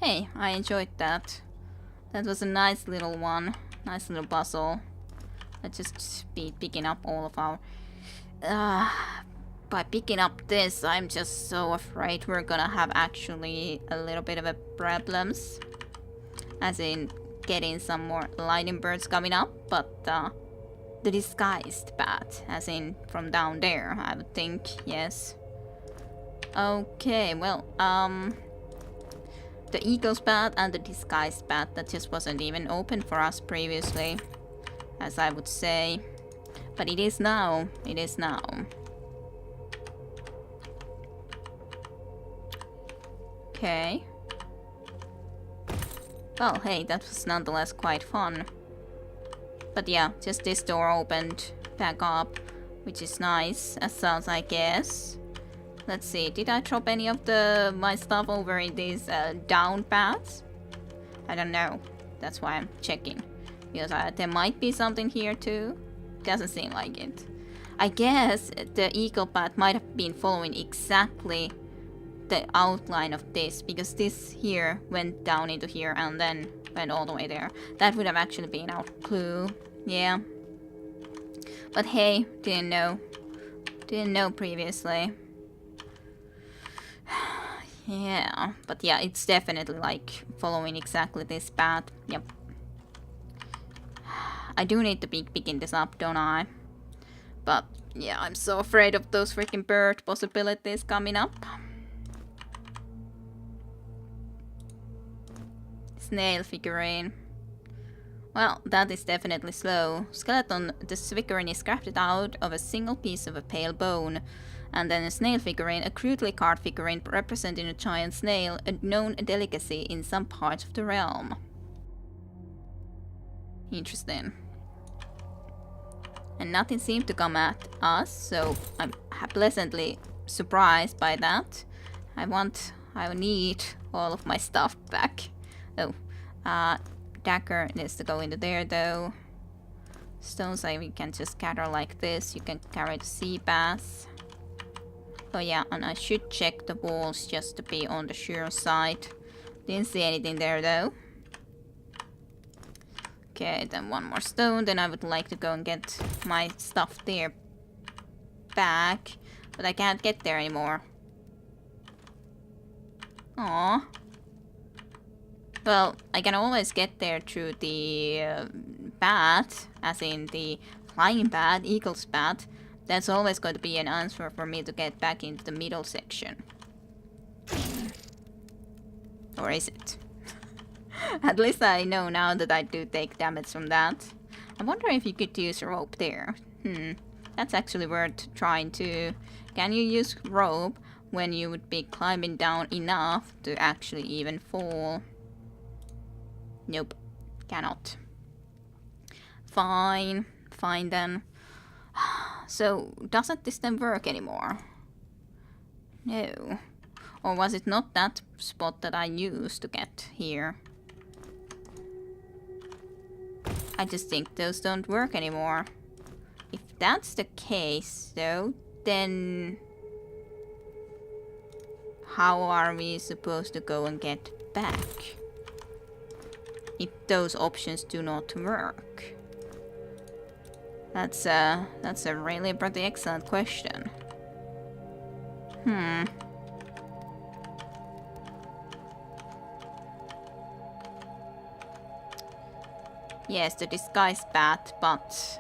Hey, I enjoyed that. That was a nice little one. Nice little puzzle. Let's just be picking up all of our... by picking up this, I'm just so afraid we're gonna have actually a little bit of a problems. As in, getting some more lightning birds coming up, but the disguised bat, as in from down there, I would think, yes. Okay, well, the eagle's bat and the disguised bat, that just wasn't even open for us previously, as I would say. But it is now. It is now. Okay. Well, hey, that was nonetheless quite fun. But yeah, just this door opened back up, which is nice, as sounds, I guess. Let's see, did I drop any of my stuff over in these down paths? I don't know. That's why I'm checking. Because there might be something here too. Doesn't seem like it. I guess the eagle path might have been following exactly the outline of this, because this here went down into here and then went all the way there. That would have actually been our clue. Yeah. But hey, didn't know. Didn't know previously. Yeah, but yeah, it's definitely like following exactly this path. Yep. I do need to be picking this up, don't I? But yeah, I'm so afraid of those freaking bird possibilities coming up. Snail figurine. Well, that is definitely slow. Skeleton, the figurine is crafted out of a single piece of a pale bone. And then a snail figurine, a crudely carved figurine representing a giant snail, a known delicacy in some parts of the realm. Interesting. And nothing seemed to come at us, so I'm pleasantly surprised by that. I need all of my stuff back. Oh, dagger needs to go into there though. Stones we can just gather like this. You can carry the sea bass. Oh yeah, and I should check the walls just to be on the sure side. Didn't see anything there though. Okay, then one more stone. Then I would like to go and get my stuff there back. But I can't get there anymore. Aww. Well, I can always get there through the bat, as in the flying bat, eagle's bat. That's always going to be an answer for me to get back into the middle section. Or is it? At least I know now that I do take damage from that. I wonder if you could use a rope there. That's actually worth trying too. Can you use rope when you would be climbing down enough to actually even fall? Nope, cannot. Fine, fine then. So, doesn't this then work anymore? No. Or was it not that spot that I used to get here? I just think those don't work anymore. If that's the case, though, then... how are we supposed to go and get back? If those options do not work. That's a really pretty excellent question. Yes, the disguised bat, but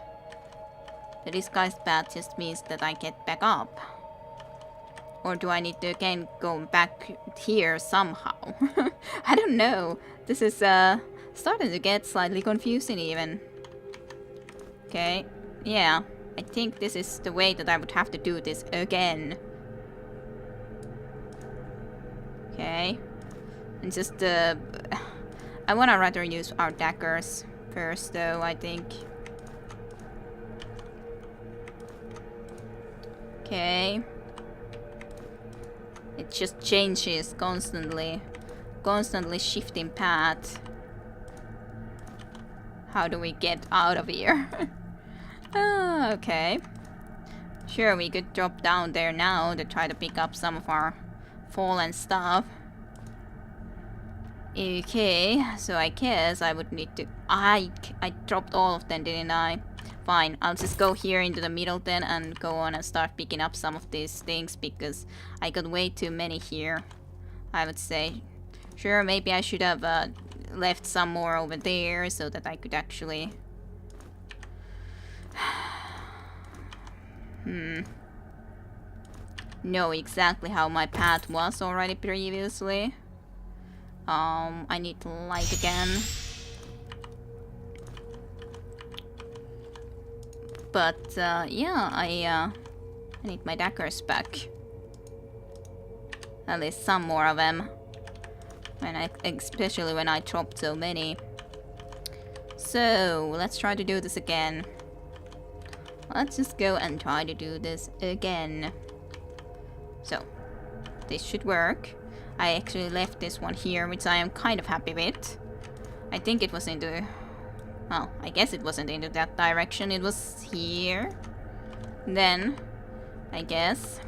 the disguised bat just means that I get back up. Or do I need to again go back here somehow? I don't know. This is starting to get slightly confusing even. Okay, yeah, I think this is the way that I would have to do this again. Okay, and just I wanna rather use our daggers first though, I think. Okay. It just changes constantly. Constantly shifting path. How do we get out of here? Okay. Sure, we could drop down there now to try to pick up some of our fallen stuff. Okay, so I guess I would need to... I dropped all of them, didn't I? Fine, I'll just go here into the middle then and go on and start picking up some of these things because I got way too many here, I would say. Sure, maybe I should have left some more over there so that I could actually... know exactly how my path was already previously. I need to light again. But, yeah, I need my daggers back. At least some more of them. Especially when I dropped so many. So, let's try to do this again. Let's just go and try to do this again. So, this should work. I actually left this one here, which I am kind of happy with. I think it was into... Well, I guess it wasn't into that direction. It was here. Then, I guess.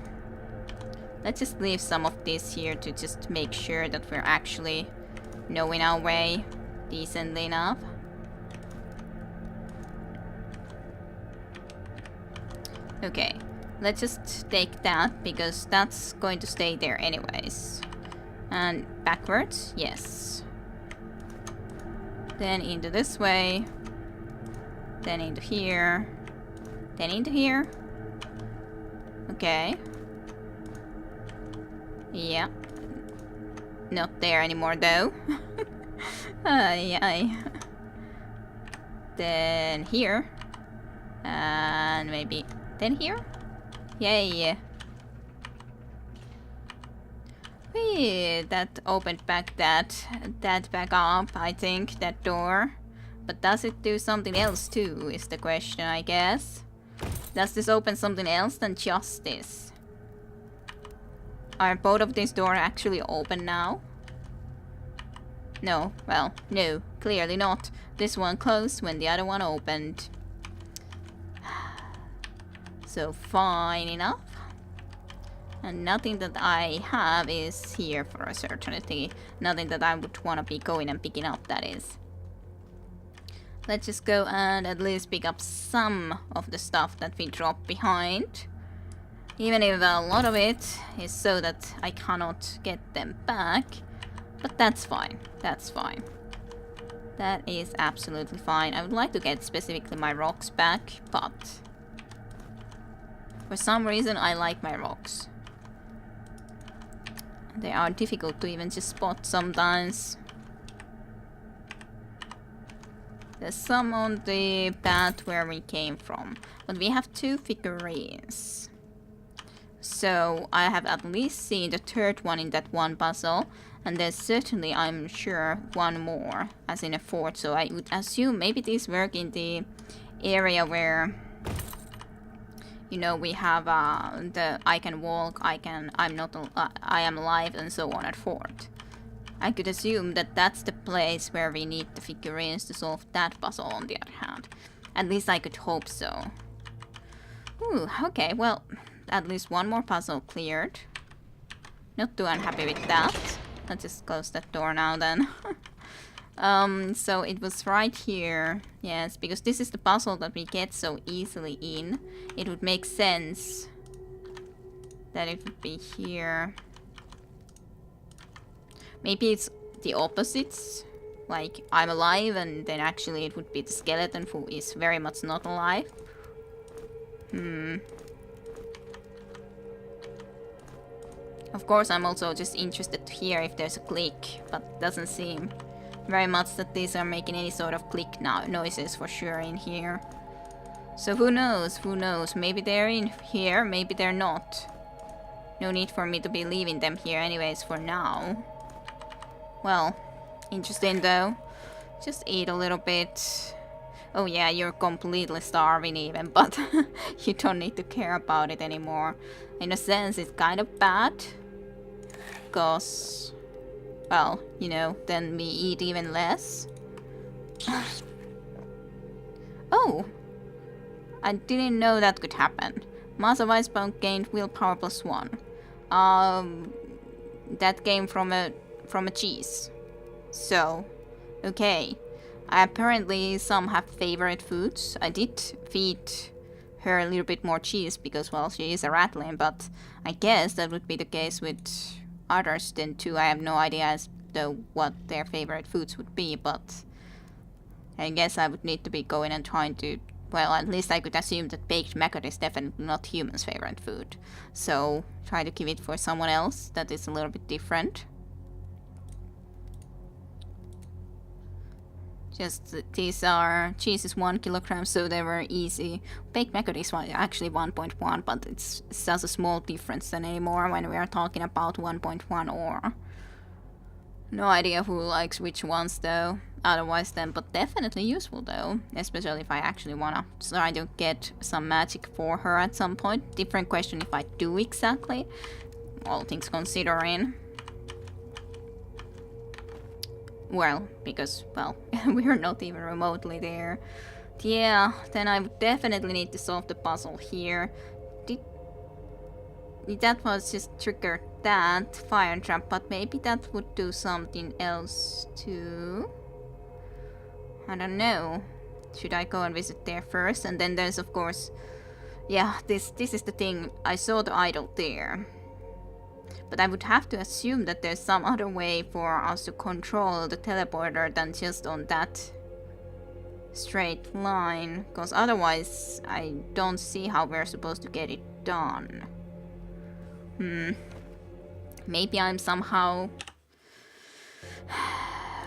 Let's just leave some of this here to just make sure that we're actually knowing our way decently enough. Okay, let's just take that because that's going to stay there anyways. And backwards, yes. Then into this way. Then into here. Then into here. Okay. Yeah. Not there anymore though. Aye. Then here. And maybe then here. Yay. Whee, that opened back that back up, I think, that door. But does it do something else too, is the question, I guess. Does this open something else than just this? Are both of these doors actually open now? No, well, no, clearly not. This one closed when the other one opened. So fine enough. And nothing that I have is here for a certainty. Nothing that I would want to be going and picking up, that is. Let's just go and at least pick up some of the stuff that we dropped behind. Even if a lot of it is so that I cannot get them back. But that's fine. That's fine. That is absolutely fine. I would like to get specifically my rocks back, but... for some reason I like my rocks. They are difficult to even just spot sometimes. There's some on the path where we came from. But we have 2 figurines. So I have at least seen the 3rd one in that one puzzle. And there's certainly, I'm sure, one more. As in a 4th. So I would assume maybe these work in the area where... you know, we have the I can walk, I am alive, and so on at 4th. I could assume that that's the place where we need the figurines to solve that puzzle on the other hand. At least I could hope so. Ooh, okay, well, at least one more puzzle cleared. Not too unhappy with that. Let's just close that door now then. So it was right here. Yes, because this is the puzzle that we get so easily in. It would make sense that it would be here. Maybe it's the opposites. Like, I'm alive and then actually it would be the skeleton who is very much not alive. Of course, I'm also just interested to hear if there's a click, but doesn't seem very much that these are making any sort of click noises for sure in here. So who knows, maybe they're in here, maybe they're not. No need for me to be leaving them here anyways for now. Well, interesting though. Just eat a little bit. Oh yeah, you're completely starving even, but you don't need to care about it anymore. In a sense, it's kind of bad. Because... well, you know, then we eat even less. Oh! I didn't know that could happen. Mass of Icebound gained willpower +1. That came from a cheese. So, okay. Apparently some have favorite foods. I did feed her a little bit more cheese because, well, she is a ratling, but I guess that would be the case with others then too. I have no idea as to what their favorite foods would be, but I guess I would need to be going and trying to, well, at least I could assume that baked maggot is definitely not humans' favorite food. So try to give it for someone else that is a little bit different. Just these are, cheese is 1 kilogram, so they were easy. Baked maggot is actually 1.1, but it's such a small difference than anymore when we are talking about 1.1 or. No idea who likes which ones though. Otherwise then, but definitely useful though. Especially if I actually wanna try to get some magic for her at some point. Different question if I do exactly. All things considering. Well, because, well, we're not even remotely there. Yeah, then I would definitely need to solve the puzzle here. That was just triggered that fire trap, but maybe that would do something else too. I don't know. Should I go and visit there first? And then there's of course, yeah, this is the thing. I saw the idol there. But I would have to assume that there's some other way for us to control the teleporter than just on that straight line. Because otherwise, I don't see how we're supposed to get it done. Maybe I'm somehow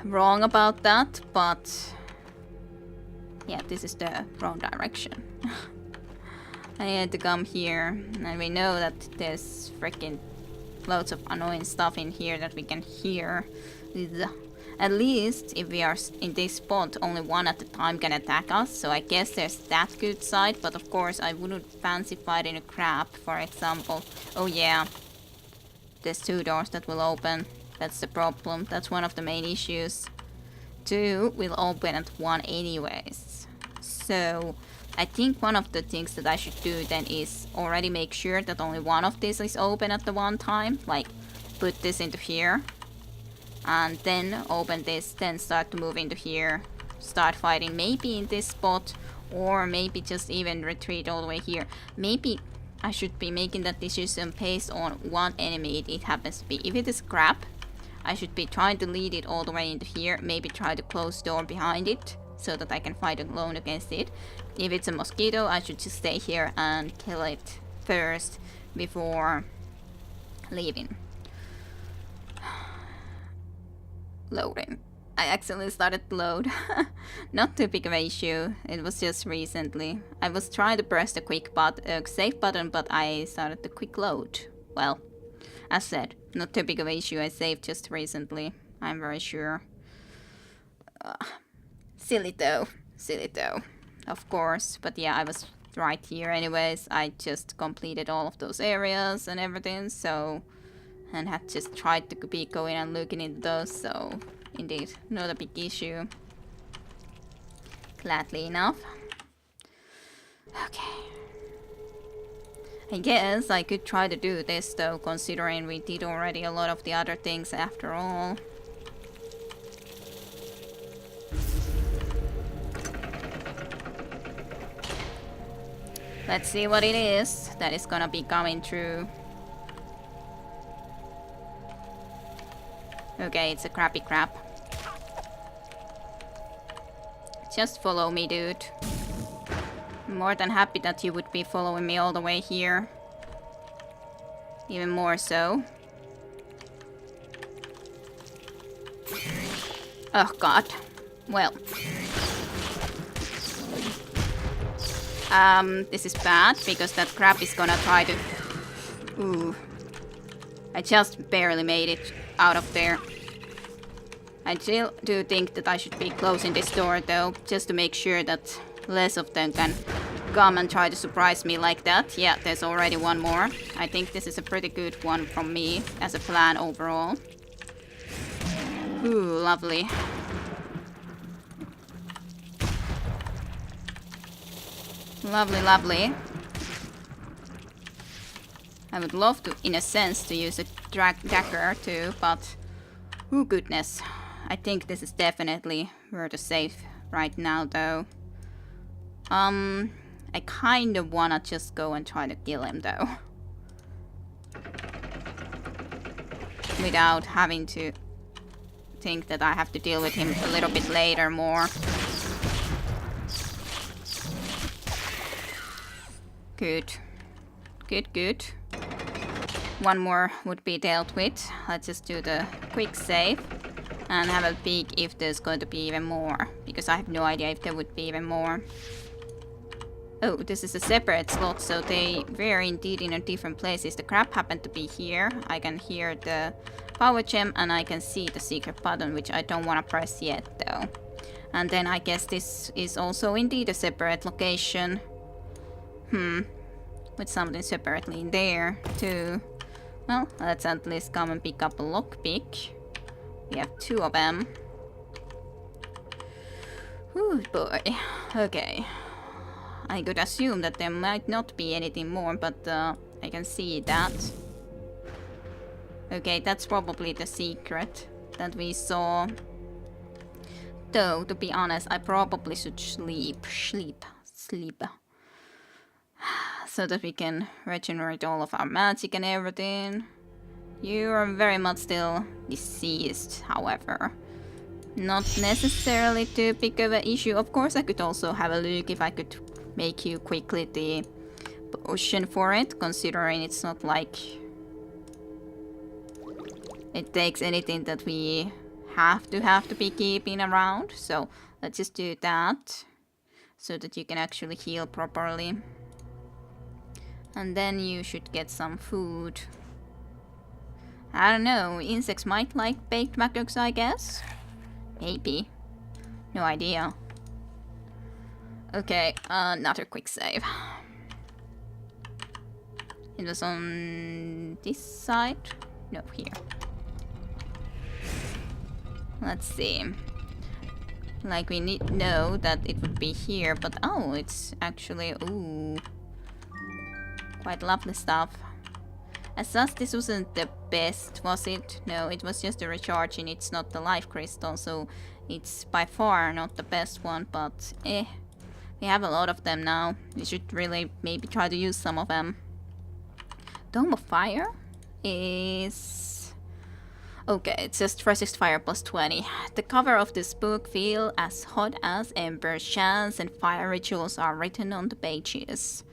wrong about that, but yeah, this is the wrong direction. I need to come here, and we know that there's freaking loads of annoying stuff in here that we can hear. Ugh. At least if we are in this spot, only one at a time can attack us, so I guess there's that good side, but of course I wouldn't fancy fighting a crab, for example. Oh yeah, there's 2 doors that will open. That's the problem. That's one of the main issues. 2 will open at 1 anyways. So I think one of the things that I should do then is already make sure that only one of these is open at the one time. Like, put this into here. And then open this, then start to move into here. Start fighting maybe in this spot. Or maybe just even retreat all the way here. Maybe I should be making that decision based on what enemy it happens to be. If it is crab, I should be trying to lead it all the way into here. Maybe try to close the door behind it, so that I can fight alone against it. If it's a mosquito, I should just stay here and kill it first before leaving. Loading. I accidentally started to load. Not too big of an issue. It was just recently. I was trying to press the save button, but I started the quick load. Well, as said, not too big of an issue. I saved just recently. I'm very sure. Silly though. Silly though. Of course. But yeah, I was right here anyways. I just completed all of those areas and everything, so... And had just tried to be going and looking into those, so... Indeed, not a big issue. Gladly enough. Okay. I guess I could try to do this though, considering we did already a lot of the other things after all. Let's see what it is that is gonna be coming through. Okay, it's a crappy crab. Just follow me, dude. I'm more than happy that you would be following me all the way here. Even more so. Oh god. Well. This is bad, because that crab is gonna try to... Ooh. I just barely made it out of there. I still do think that I should be closing this door though, just to make sure that less of them can come and try to surprise me like that. Yeah, there's already one more. I think this is a pretty good one from me as a plan overall. Ooh, lovely. Lovely, lovely. I would love to, in a sense, to use a dagger too, but... Oh goodness. I think this is definitely where to save right now, though. I kind of wanna just go and try to kill him, though. Without having to think that I have to deal with him a little bit later more. Good. Good, good. One more would be dealt with. Let's just do the quick save and have a peek if there's going to be even more, because I have no idea if there would be even more. Oh, this is a separate slot, so they were indeed in a different places. The crab happened to be here. I can hear the power gem and I can see the secret button, which I don't want to press yet though. And then I guess this is also indeed a separate location. With something separately in there too. Well, let's at least come and pick up a lockpick. We have 2 of them. Oh boy. Okay. I could assume that there might not be anything more, but I can see that. Okay, that's probably the secret that we saw. Though, to be honest, I probably should sleep. So that we can regenerate all of our magic and everything. You are very much still deceased, however. Not necessarily too big of an issue. Of course, I could also have a look if I could make you quickly the potion for it, considering it's not like it takes anything that we have to be keeping around. So let's just do that so that you can actually heal properly. And then you should get some food. I don't know, insects might like baked maggots, I guess? Maybe. No idea. Okay, another quick save. It was on this side? No, here. Let's see. Like, we need know that it would be here, but oh, it's actually, ooh, quite lovely stuff. As such, this wasn't the best, was it? No, it was just a recharging, it's not the life crystal, so it's by far not the best one, but we have a lot of them now. We should really maybe try to use some of them. Dome of Fire is... okay, it's just resist fire plus 20. The cover of this book feel as hot as embers. Chants and fire rituals are written on the pages.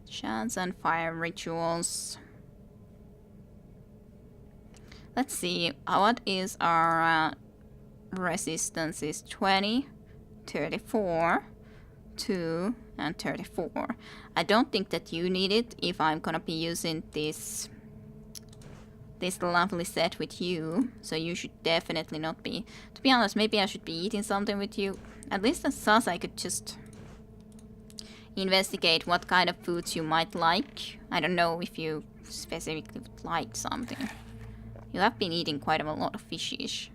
Chants and fire rituals. Let's see, what is our resistance is 20, 34, 2, and 34. I don't think that you need it if I'm gonna be using this lovely set with you, so you should definitely not be. To be honest, maybe I should be eating something with you. At least as sus, I could just investigate what kind of foods you might like. I don't know if you specifically would like something. You have been eating quite a lot of fishish.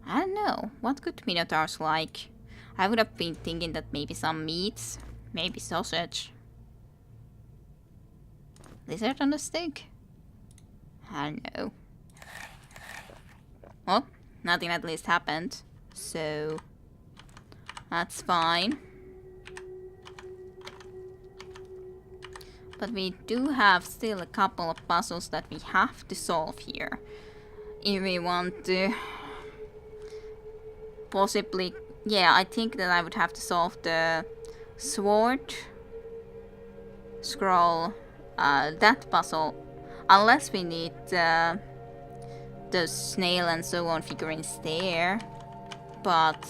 I don't know, what could minotaurs like? I would have been thinking that maybe some meats, maybe sausage. Lizard on the stick? I don't know. Well, nothing at least happened, so that's fine. But we do have still a couple of puzzles that we have to solve here. If we want to possibly... yeah, I think that I would have to solve the sword scroll, that puzzle. Unless we need the snail and so on figurines there. But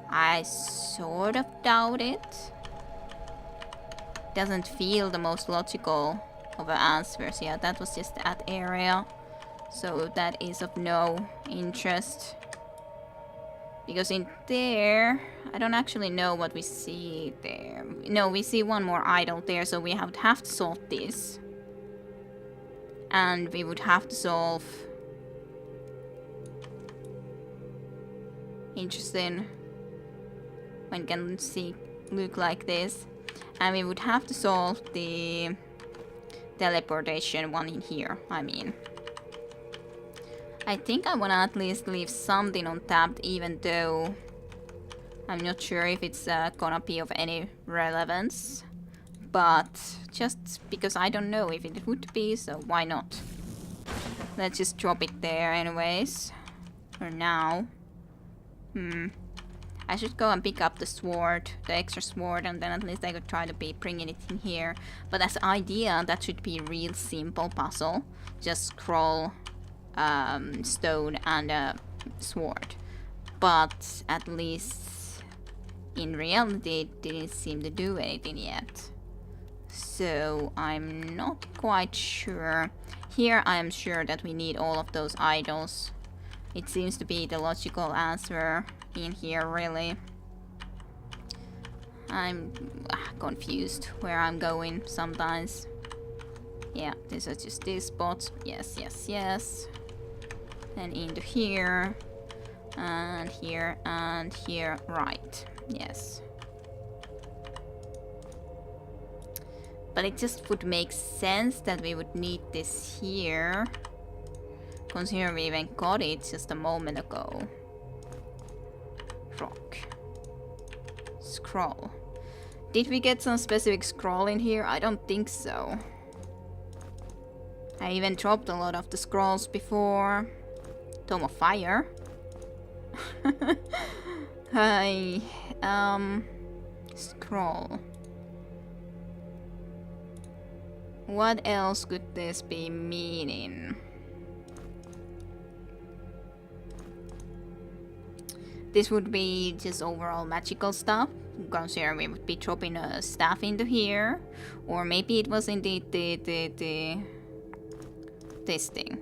I sort of doubt it. Doesn't feel the most logical of answers. Yeah, that was just that area. So that is of no interest. Because in there, I don't actually know what we see there. No, we see one more idol there, so we would have to solve this. And we would have to solve... interesting. When can see look like this. And we would have to solve the teleportation one in here, I mean. I think I wanna at least leave something untapped, even though I'm not sure if it's gonna be of any relevance. But just because I don't know if it would be, so why not? Let's just drop it there anyways. For now. I should go and pick up the sword, the extra sword, and then at least I could try to be bringing it in here. But as idea, that should be a real simple puzzle. Just scroll, stone, and a sword. But at least in reality, it didn't seem to do anything yet. So I'm not quite sure. Here I am sure that we need all of those idols. It seems to be the logical answer in here, really. I'm confused where I'm going sometimes. Yeah, these are just these spots. Yes, yes, yes. Then into here. And here, and here. Right. Yes. But it just would make sense that we would need this here. Considering we even got it just a moment ago. Rock. Scroll. Did we get some specific scroll in here? I don't think so. I even dropped a lot of the scrolls before. Tome of Fire. Hi. Scroll. What else could this be meaning? This would be just overall magical stuff. Consider we would be dropping a staff into here. Or maybe it was indeed this thing.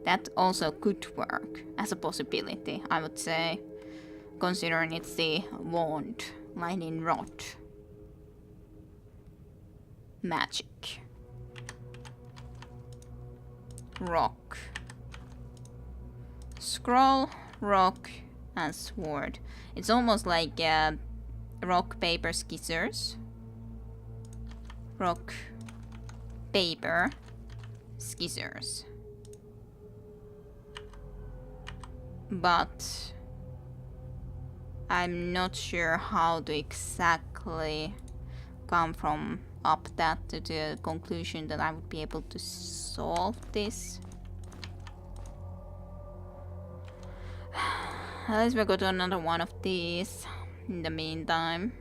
That also could work as a possibility, I would say. Considering it's the wand, lightning rod. Magic. Rock. Scroll, rock, and sword. It's almost like rock, paper, scissors. Rock, paper, scissors. But I'm not sure how to exactly come from up that to the conclusion that I would be able to solve this. At least we'll go to another one of these in the meantime.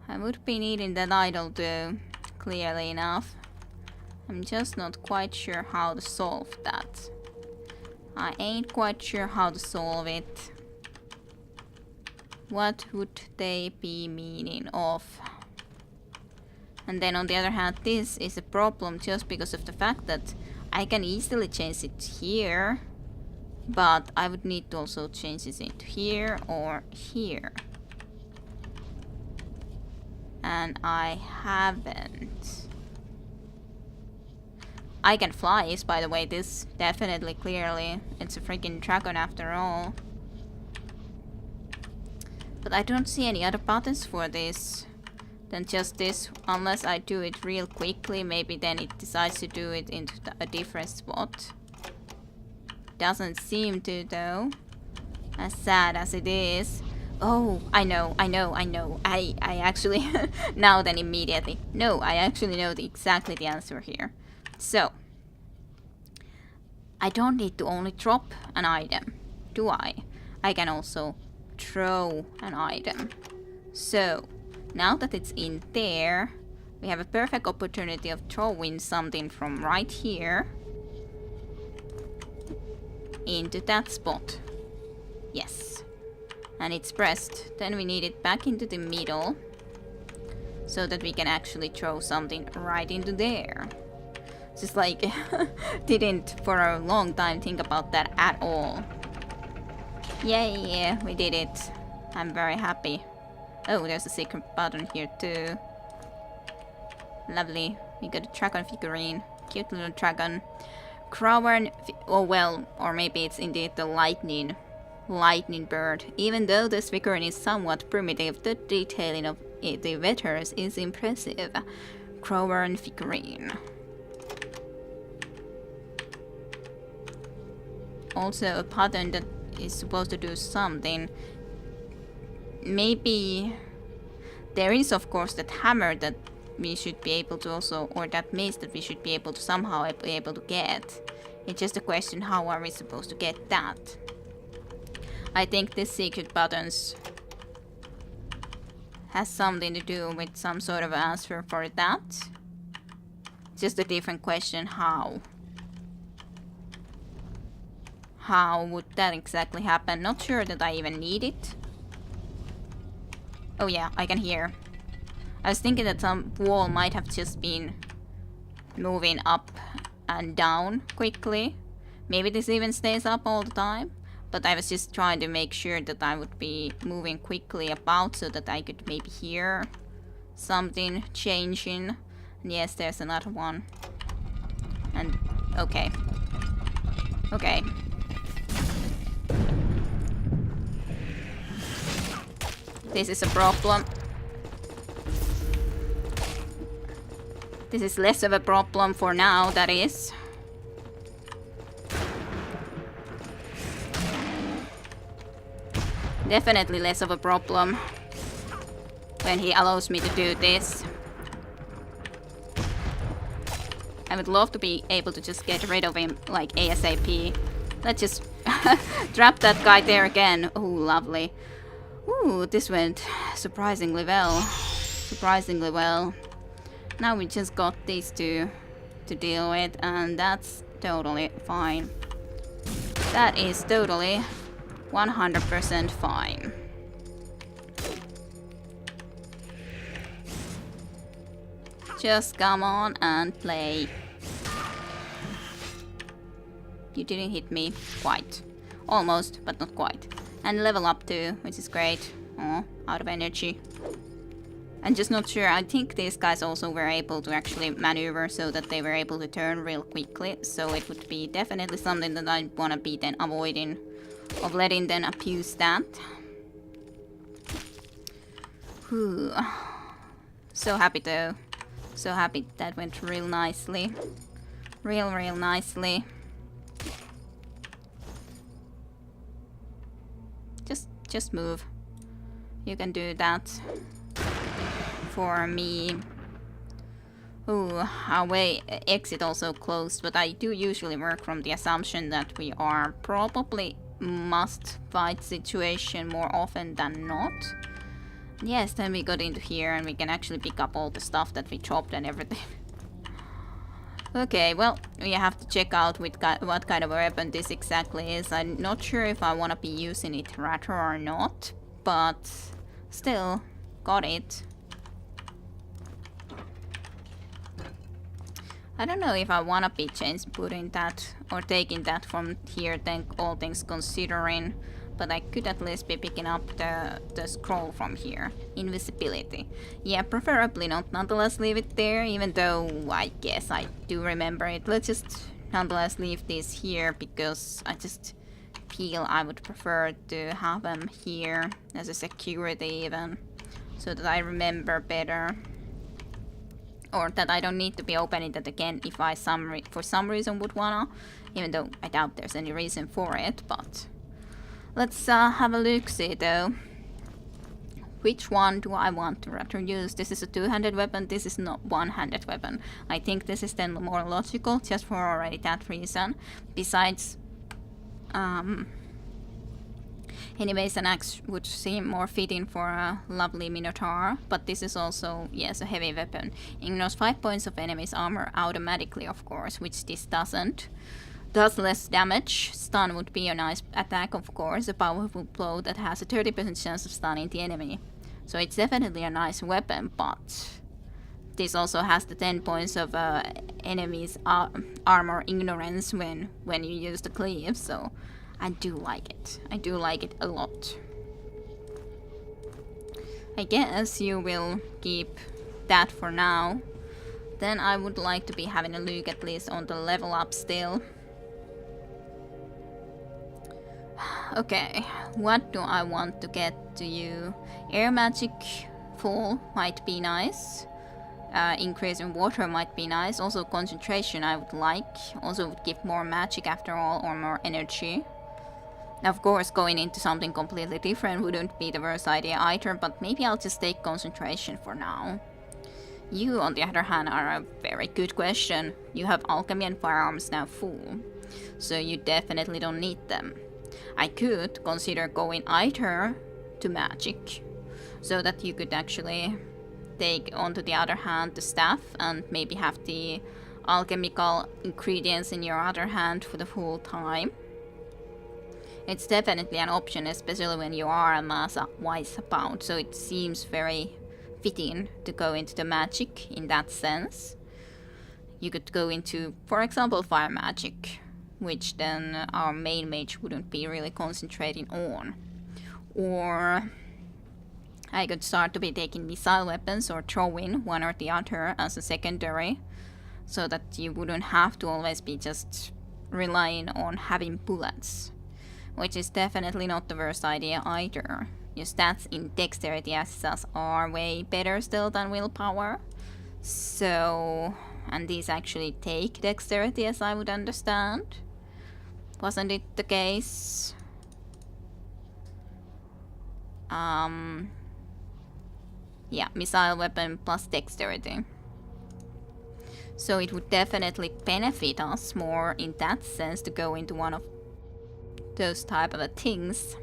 I would be needing that idol too, clearly enough. I'm just not quite sure how to solve that. I ain't quite sure how to solve it. What would they be meaning of? And then on the other hand, this is a problem just because of the fact that I can easily change it here, but I would need to also change it into here or here. And I haven't. I can fly, by the way, this definitely, clearly. It's a freaking dragon after all. But I don't see any other buttons for this than just this, unless I do it real quickly. Maybe then it decides to do it into a different spot. Doesn't seem to though, as sad as it is. Oh, I know. I actually, now then immediately. No, I actually know exactly the answer here. So, I don't need to only drop an item, do I? I can also throw an item. So, now that it's in there, we have a perfect opportunity of throwing something from right here into that spot. Yes. And it's pressed. Then we need it back into the middle so that we can actually throw something right into there. Just like, didn't for a long time think about that at all. Yay, we did it. I'm very happy. Oh, there's a secret button here too. Lovely. We got a dragon figurine. Cute little dragon. Crown. Oh well, or maybe it's indeed the lightning bird. Even though this figurine is somewhat primitive, the detailing the weathers is impressive. Crowan figurine. Also a pattern that is supposed to do something. Maybe there is of course that hammer that we should be able to also, or that mace that we should be able to somehow be able to get. It's just a question, how are we supposed to get that? I think this secret buttons has something to do with some sort of answer for that. Just a different question, how? How would that exactly happen? Not sure that I even need it. Oh yeah, I can hear. I was thinking that some wall might have just been moving up and down quickly. Maybe this even stays up all the time. But I was just trying to make sure that I would be moving quickly about so that I could maybe hear something changing. And yes, there's another one. And okay. Okay. This is a problem. This is less of a problem for now, that is. Definitely less of a problem when he allows me to do this. I would love to be able to just get rid of him like ASAP. Let's just trap that guy there again. Oh, lovely. Ooh, this went surprisingly well. Surprisingly well. Now we just got these two to deal with, and that's totally fine. That is totally 100% fine. Just come on and play. You didn't hit me quite. Almost, but not quite. And level up too, which is great. Oh, out of energy. I'm just not sure. I think these guys also were able to actually maneuver so that they were able to turn real quickly. So it would be definitely something that I want to be then avoiding. Of letting them abuse that. Whew. So happy though. So happy that went real nicely. Real nicely. Just move. You can do that for me. Ooh, our way exit also closed, but I do usually work from the assumption that we are probably must fight situation more often than not. Yes, then we got into here and we can actually pick up all the stuff that we chopped and everything. Okay, well, we have to check out what kind of a weapon this exactly is. I'm not sure if I want to be using it rather or not, but still, got it. I don't know if I want to be putting that or taking that from here, then all things considering. But I could at least be picking up the scroll from here. Invisibility. Yeah, preferably not. Nonetheless, leave it there, even though I guess I do remember it. Let's just nonetheless leave this here because I just feel I would prefer to have them here as a security even. So that I remember better. Or that I don't need to be opening that again if I for some reason would wanna. Even though I doubt there's any reason for it, but... Let's have a look-see though. Which one do I want to rather use? This is a two-handed weapon, this is not one-handed weapon. I think this is then more logical, just for already that reason. Besides, anyways, an axe would seem more fitting for a lovely Minotaur, but this is also, yes, a heavy weapon. Ignores 5 points of enemy's armor automatically, of course, which this doesn't. Does less damage. Stun would be a nice attack, of course, a powerful blow that has a 30% chance of stunning the enemy. So it's definitely a nice weapon, but this also has the 10 points of enemy's armor ignorance when you use the cleave, so I do like it. I do like it a lot. I guess you will keep that for now. Then I would like to be having a look at least on the level up still. Okay, what do I want to get to you? Air magic full might be nice. Increase in water might be nice. Also concentration I would like. Also would give more magic after all, or more energy. Of course, going into something completely different wouldn't be the worst idea either, but maybe I'll just take concentration for now. You, on the other hand, are a very good question. You have alchemy and firearms now full, so you definitely don't need them. I could consider going either to magic, so that you could actually take onto the other hand the staff and maybe have the alchemical ingredients in your other hand for the full time. It's definitely an option, especially when you are a Masa wise about, so it seems very fitting to go into the magic in that sense. You could go into, for example, fire magic, which then our main mage wouldn't be really concentrating on. Or I could start to be taking missile weapons or throwing one or the other as a secondary, so that you wouldn't have to always be just relying on having bullets. Which is definitely not the worst idea either. Your stats in dexterity access are way better still than willpower. So, and these actually take dexterity as I would understand. Wasn't it the case? Yeah, missile weapon plus dexterity. So it would definitely benefit us more in that sense to go into one of those type of things.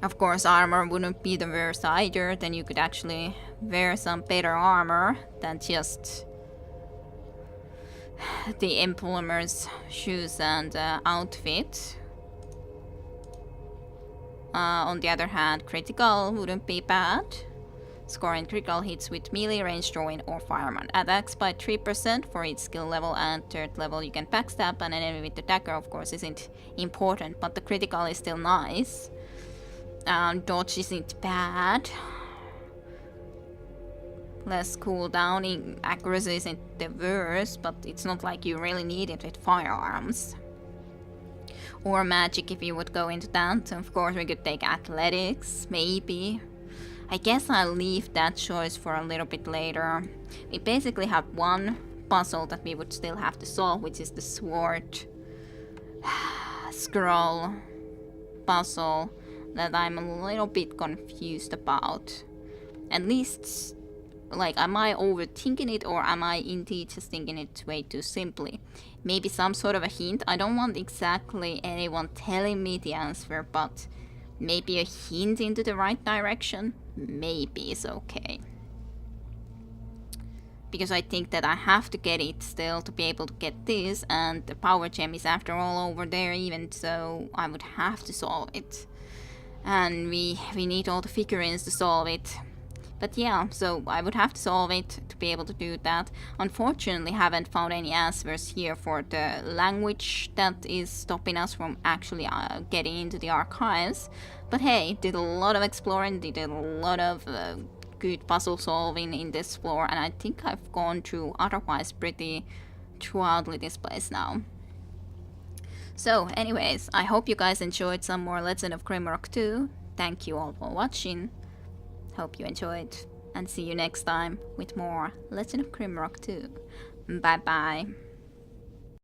Of course, armor wouldn't be the worst either. Then you could actually wear some better armor than just the employer's shoes and outfit. On the other hand, critical wouldn't be bad. Scoring critical hits with melee, range, throwing, or fireman. Attacks by 3% for each skill level, and third level you can backstab an enemy with the dagger, of course, isn't important, but the critical is still nice. Dodge isn't bad. Less cooldown, in accuracy isn't the worst, but it's not like you really need it with firearms. Or magic if you would go into that. Of course, we could take athletics, maybe. I guess I'll leave that choice for a little bit later. We basically have one puzzle that we would still have to solve, which is the sword scroll puzzle that I'm a little bit confused about. At least, like, am I overthinking it, or am I indeed just thinking it way too simply? Maybe some sort of a hint. I don't want exactly anyone telling me the answer, but maybe a hint into the right direction. Maybe is okay. Because I think that I have to get it still to be able to get this, and the power gem is after all over there even, so I would have to solve it. And we need all the figurines to solve it. But yeah, so I would have to solve it to be able to do that. Unfortunately, haven't found any answers here for the language that is stopping us from actually getting into the archives. But hey, did a lot of exploring, did a lot of good puzzle solving in this floor, and I think I've gone through otherwise pretty throughoutly this place now. So anyways, I hope you guys enjoyed some more Legend of Grimrock 2. Thank you all for watching. Hope you enjoyed, and see you next time with more Legend of Grimrock 2. Bye bye.